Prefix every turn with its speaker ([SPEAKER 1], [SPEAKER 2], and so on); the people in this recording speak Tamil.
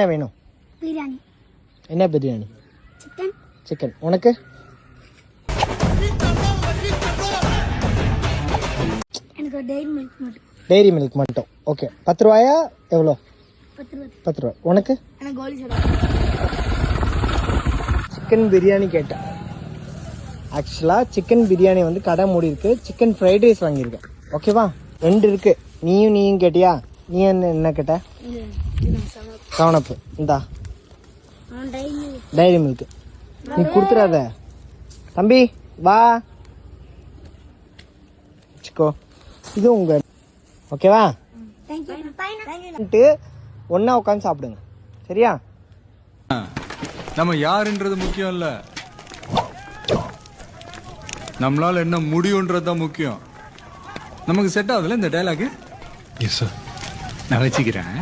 [SPEAKER 1] என்ன வேணும்?
[SPEAKER 2] பிரியாணி.
[SPEAKER 1] என்ன பிரியாணி?
[SPEAKER 2] சிக்கன்.
[SPEAKER 1] சிக்கன். உனக்கு?
[SPEAKER 2] எனக்கு டெய்ரி மில்க் மட்டும்.
[SPEAKER 1] டெய்ரி மில்க் மட்டும். ஓகே. 10 ரூபாயா எவ்வளோ?
[SPEAKER 2] 10 ரூபாய்.
[SPEAKER 1] 10 ரூபா. உனக்கு?
[SPEAKER 2] எனக்கு கோலி சோடா.
[SPEAKER 1] சிக்கன் பிரியாணி கேட்டேன். ஆக்சுவலாக சிக்கன் பிரியாணி வந்து கடை மூடி இருக்கு. சிக்கன் ஃப்ரைட் ரைஸ் வாங்கியிருக்கேன். ஓகேவா? 2 இருக்கு. நீயும் கேட்டியா? நீ என்ன கேட்ட? கவனப்பு. இந்தா டைரி மில்க். நீ கொடுத்துடாத தம்பி. வா வச்சுக்கோ. இது உங்க. ஓகேவா? ஒன்னா உட்காந்து சாப்பிடுங்க. சரியா?
[SPEAKER 3] நம்ம யாருன்றது முக்கியம் இல்ல, நம்மளால என்ன முடியும்ன்றதுதான் முக்கியம். நமக்கு செட் ஆகுதுல இந்த டயலாக்?
[SPEAKER 4] எஸ் சார், நான் வச்சுக்கிறேன்.